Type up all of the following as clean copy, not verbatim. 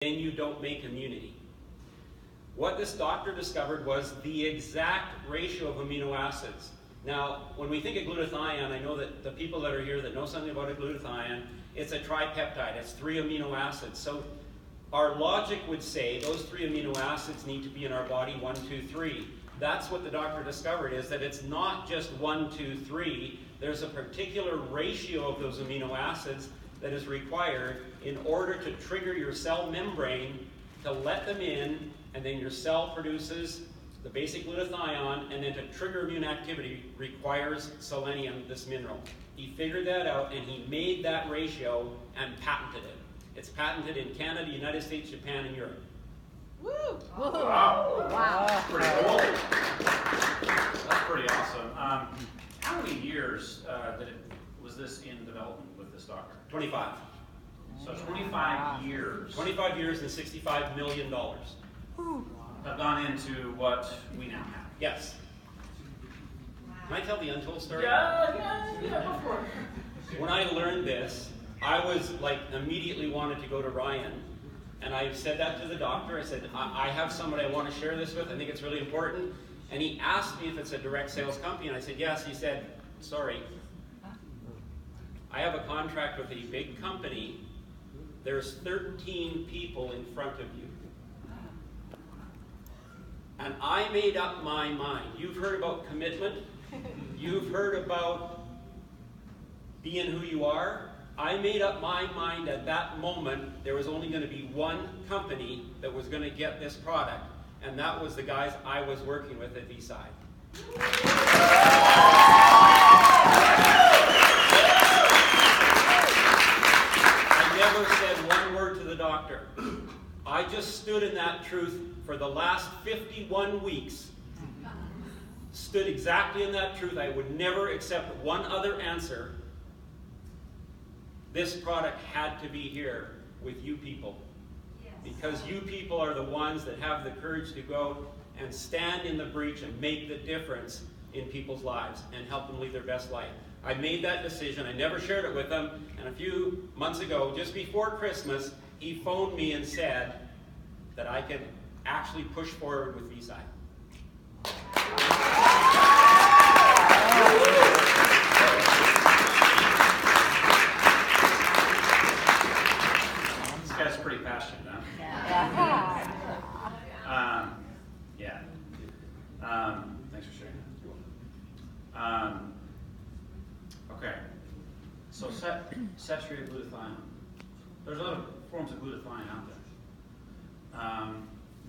then you don't make immunity. What this doctor discovered was the exact ratio of amino acids. Now, when we think of glutathione, I know that the people that are here that know something about a glutathione, it's a tripeptide, it's 3 amino acids. So our logic would say those 3 amino acids need to be in our body 1, 2, 3. That's what the doctor discovered, is that it's not just 1, 2, 3. There's a particular ratio of those amino acids that is required in order to trigger your cell membrane to let them in, and then your cell produces the basic glutathione, and then to trigger immune activity requires selenium, this mineral. He figured that out, and he made that ratio and patented it. It's patented in Canada, United States, Japan, and Europe. Woo! Wow. Wow. Pretty cool. That's pretty awesome. How many years was this in development with this doctor? 25. So 25 years. 25 years and $65 million. Have gone into what we now have. Yes. Can I tell the untold story? Yeah, go for it. When I learned this, I was like immediately wanted to go to Ryan. And I said that to the doctor. I said, I have somebody I want to share this with. I think it's really important. And he asked me if it's a direct sales company. And I said, yes. He said, sorry. I have a contract with a big company. There's 13 people in front of you. And I made up my mind. You've heard about commitment. You've heard about being who you are. I made up my mind at that moment there was only going to be one company that was going to get this product. And that was the guys I was working with at Visi. I never said one word to the doctor. I just stood in that truth for the last 51 weeks. Stood exactly in that truth. I would never accept one other answer. This product had to be here with you people. Because you people are the ones that have the courage to go and stand in the breach and make the difference in people's lives and help them lead their best life. I made that decision. I never shared it with them. And a few months ago, just before Christmas, he phoned me and said that I could actually push forward with Visi. This guy's pretty passionate, huh? Yeah. Thanks for sharing that. Okay. So saturated glutathione. There's other forms of glutathione out there.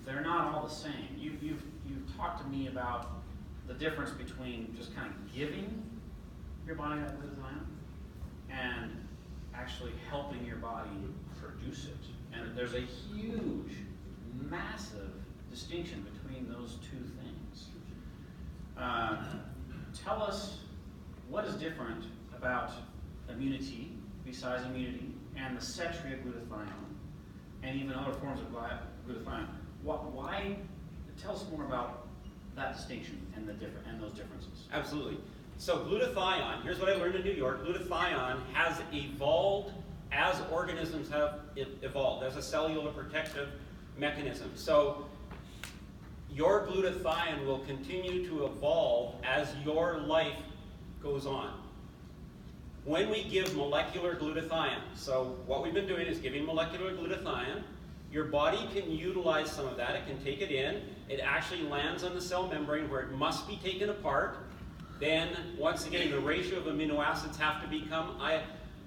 They're not all the same. You've talked to me about the difference between just kind of giving your body that glutathione and actually helping your body produce it. And there's a huge, massive distinction between those two things. Tell us what is different about Immuniti, besides Immuniti, and the saturated glutathione, and even other forms of glutathione. Why? Tell us more about that distinction and those differences. Absolutely. So glutathione, here's what I learned in New York. Glutathione has evolved as organisms have evolved, as a cellular protective mechanism. So your glutathione will continue to evolve as your life goes on. When we give molecular glutathione, so what we've been doing is giving molecular glutathione. Your body can utilize some of that. It can take it in. It actually lands on the cell membrane where it must be taken apart. Then, once again, the ratio of amino acids have to become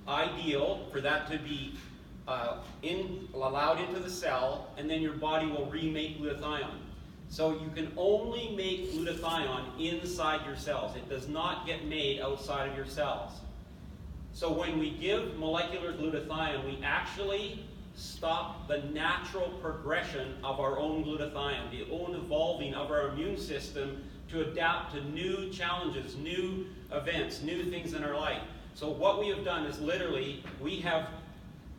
ideal for that to be allowed into the cell, and then your body will remake glutathione. So you can only make glutathione inside your cells. It does not get made outside of your cells. So when we give molecular glutathione, we actually stop the natural progression of our own glutathione, the own evolving of our immune system to adapt to new challenges, new events, new things in our life. So what we have done is literally, we have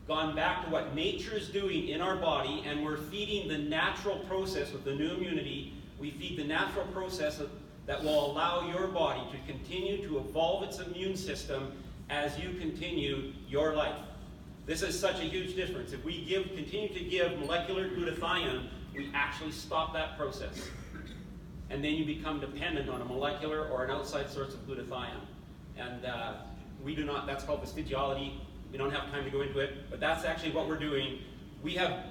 gone back to what nature is doing in our body, and we're feeding the natural process with the new immunity. We feed the natural process that will allow your body to continue to evolve its immune system as you continue your life. This is such a huge difference. If we continue to give molecular glutathione, we actually stop that process. And then you become dependent on a molecular or an outside source of glutathione. And we do not, that's called vestigiality. We don't have time to go into it, but that's actually what we're doing. We have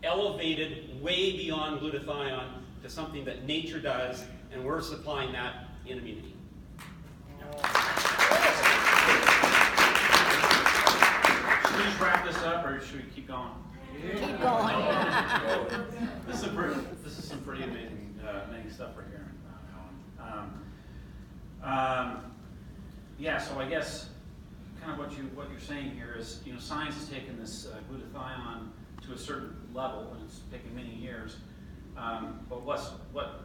elevated way beyond glutathione to something that nature does, and we're supplying that in Immuniti. Should we just wrap this up, or should we keep going? Keep going. This is some pretty amazing, amazing stuff right here, Alan. Yeah, so I guess kind of what you're saying here is, science has taken this glutathione to a certain level, and it's taken many years. But what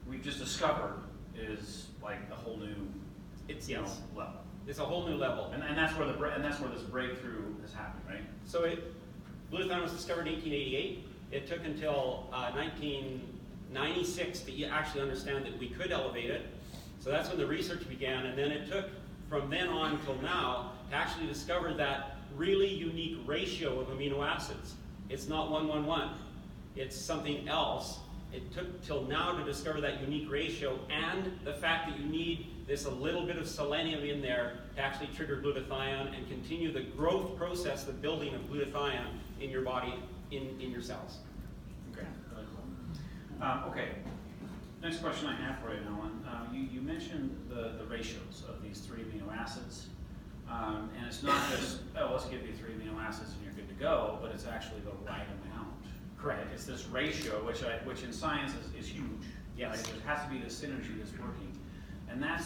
we've just discovered is like a whole new, level. It's a whole new level. And that's where this breakthrough has happened, right? So glutathione was discovered in 1888. It took until 1996 to actually understand that we could elevate it. So that's when the research began, and then it took from then on till now to actually discover that really unique ratio of amino acids. It's not 1-1-1. It's something else. It took till now to discover that unique ratio, and the fact that you need this a little bit of selenium in there to actually trigger glutathione and continue the growth process, the building of glutathione in your body, in your cells. Okay, really cool. Okay, next question I have for you, Alan. You mentioned the ratios of these 3 amino acids, and it's not just, let's give you 3 amino acids and you're good to go, but it's actually the right amount. Correct. It's this ratio, which in science is huge. Yes. Right? There has to be this synergy that's working, and that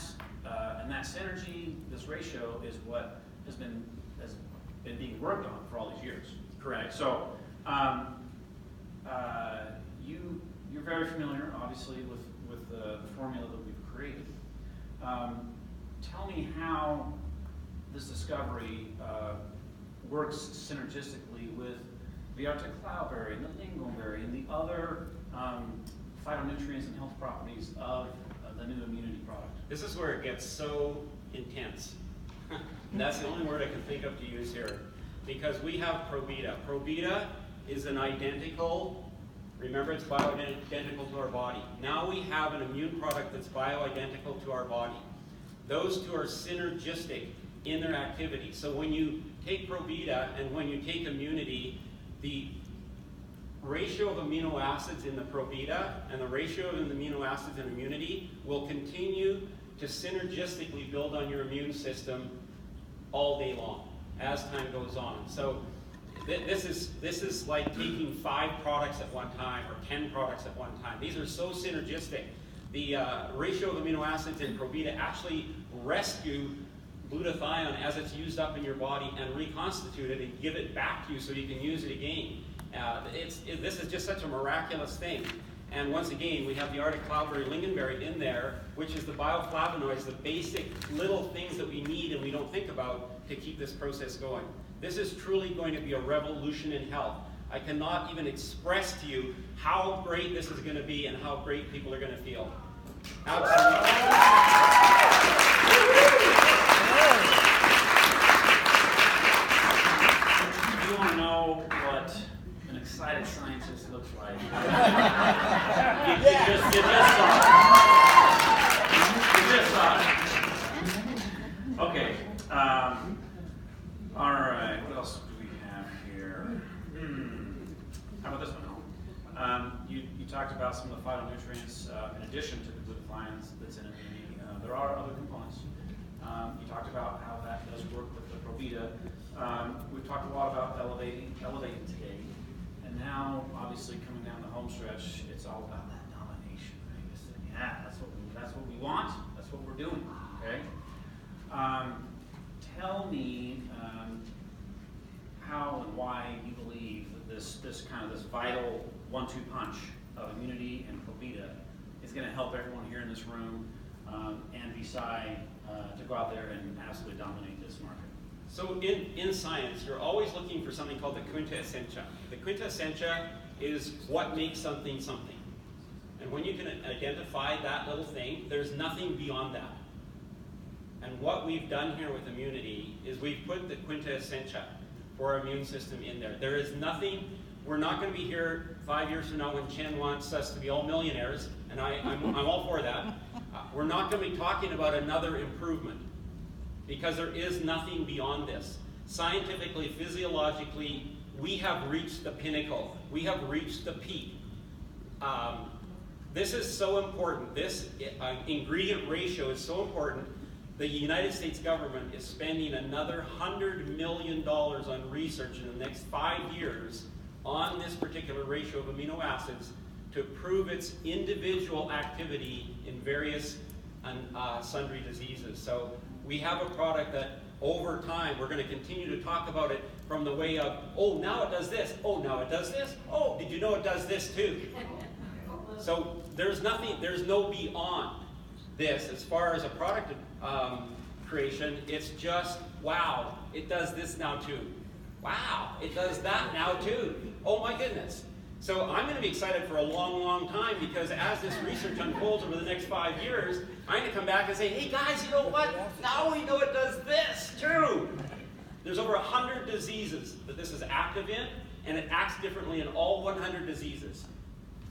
synergy, this ratio, is what has been being worked on for all these years. Correct. So, you're very familiar, obviously, with the formula that we've created. Tell me how this discovery works synergistically with the Arctic cloudberry and the lingonberry and the other phytonutrients and health properties of the new Immuniti product. This is where it gets so intense. That's the only word I can think of to use here. Because we have ProBeta. ProBeta is an identical, remember it's bioidentical to our body. Now we have an immune product that's bioidentical to our body. Those two are synergistic in their activity. So when you take ProBeta and when you take Immuniti, the ratio of amino acids in the ProBeta and the ratio of the amino acids in Immuniti will continue to synergistically build on your immune system all day long as time goes on. So this is like taking 5 products at one time or 10 products at one time. These are so synergistic. The ratio of amino acids in ProBeta actually rescue glutathione as it's used up in your body and reconstitute it and give it back to you so you can use it again. This is just such a miraculous thing. And once again, we have the Arctic cloudberry lingonberry in there, which is the bioflavonoids, the basic little things that we need and we don't think about to keep this process going. This is truly going to be a revolution in health. I cannot even express to you how great this is going to be and how great people are going to feel. Absolutely. Do you want to know what an excited scientist looks like? You just saw it. You just saw it. Okay. All right. What else do we have here? How about this one? You talked about some of the phytonutrients in addition to the glutathiones that's in Immuniti. There are other components. You talked about how that does work with the ProBeta. We've talked a lot about elevating today, and now obviously coming down the home stretch, it's all about that domination. Right? Yeah, that's what we want. That's what we're doing. Okay. Tell me how and why you believe that this vital 1-2 punch of Immuniti and ProBeta is going to help everyone here in this room and beside to go out there and absolutely dominate this market. So in science, you're always looking for something called the quinta essentia. The quinta essentia is what makes something something. And when you can identify that little thing, there's nothing beyond that. And what we've done here with Immuniti is we've put the quinta essentia, for our immune system in there. There is nothing, we're not going to be here 5 years from now when Chen wants us to be all millionaires, and I'm all for that. We're not going to be talking about another improvement, because there is nothing beyond this. Scientifically, physiologically, we have reached the pinnacle. We have reached the peak. This is so important. This ingredient ratio is so important. The United States government is spending another $100 million on research in the next 5 years on this particular ratio of amino acids to prove its individual activity in various sundry diseases. So we have a product that over time we're going to continue to talk about it from the way of, oh, now it does this, oh, now it does this, oh, did you know it does this too? So there's nothing, there's no beyond this as far as a product creation. It's just, wow, it does this now too. Wow, it does that now too. Oh my goodness. So I'm going to be excited for a long, long time, because as this research unfolds over the next 5 years, I'm going to come back and say, hey guys, you know what? Now we know it does this too. There's over 100 diseases that this is active in, and it acts differently in all 100 diseases.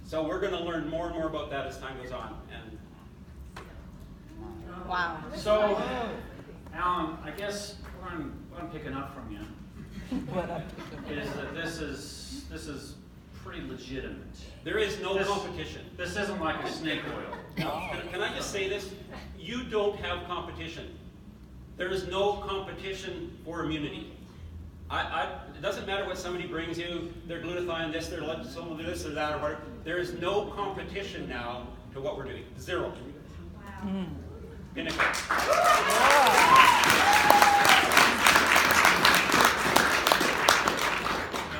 So we're going to learn more and more about that as time goes on. And wow. So, Alan, I guess what I'm picking up from you is that this is pretty legitimate. there is no competition. This isn't like a snake oil. Can I just say this? You don't have competition. There is no competition for immunity. It doesn't matter what somebody brings you, their glutathione this, their liposomal this or that or whatever. There is no competition now to what we're doing. Zero. Mm. Pinnacle. No,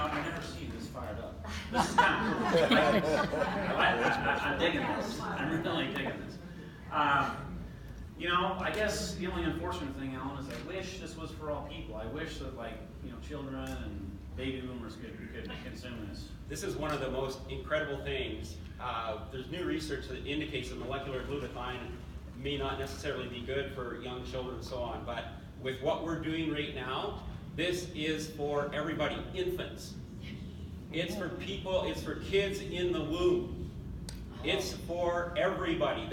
I've never seen this fired up. This is kind of cool. I'm digging this. I'm really digging this. You know, I guess the only unfortunate thing, Alan, is I wish this was for all people. I wish that, like, you know, children and baby boomers could consume this. This is one of the most incredible things. There's new research that indicates that molecular glutathione may not necessarily be good for young children and so on, but with what we're doing right now, this is for everybody, infants. It's for people, it's for kids in the womb. It's for everybody.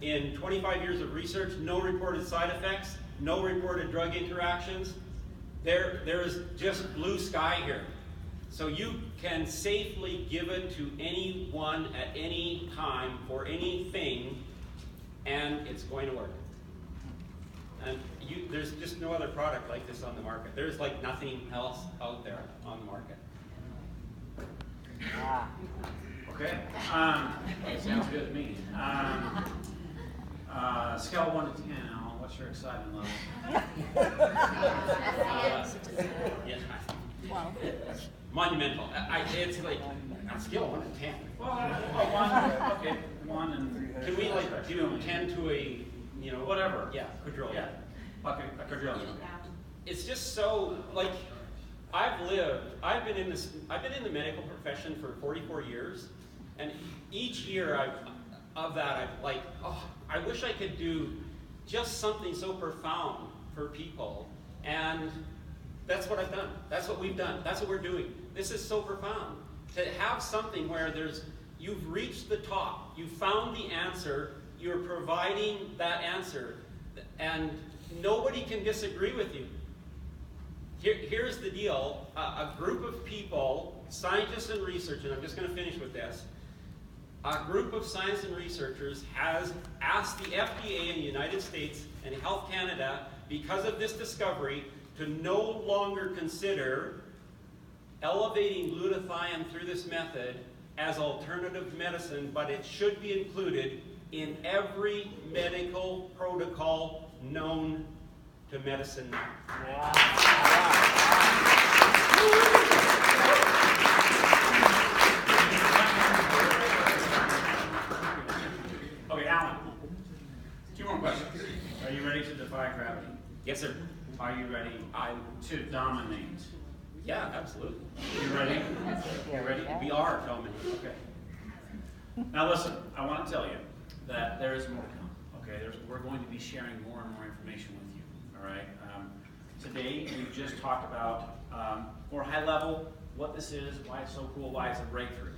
In 25 years of research, no reported side effects, no reported drug interactions. There is just blue sky here. So you can safely give it to anyone at any time for anything, and it's going to work. And there's just no other product like this on the market. There's like nothing else out there on the market. Okay. Sounds good to me. Scale of 1 to 10, Alan, what's your excitement level? Yes. Wow. Monumental. It's like on a scale of 1 to 10. Well, 1, okay, 1 and... Can we like do 10 to a, you know, Whatever. Yeah, quadrillion. Yeah, a quadrillion. It's just so, like, I've been in the medical profession for 44 years, and each year I'm like, oh, I wish I could do just something so profound for people, and that's what I've done. That's what we've done. That's what we're doing. This is so profound. To have something where you've reached the top, you found the answer, you're providing that answer, and nobody can disagree with you. Here's the deal. A group of people, scientists and researchers, and I'm just going to finish with this. A group of science and researchers has asked the FDA in the United States and Health Canada, because of this discovery, to no longer consider elevating glutathione through this method as alternative medicine, but it should be included in every medical protocol known to medicine now. Okay, Alan, 2 more questions. Are you ready to defy gravity? Yes, sir. Are you ready to dominate? Yeah, absolutely. You ready? You ready? We are filming. Okay. Now listen, I want to tell you that there is more to come. Okay, we're going to be sharing more and more information with you. All right. today we've just talked about, more high level, what this is, why it's so cool, why it's a breakthrough.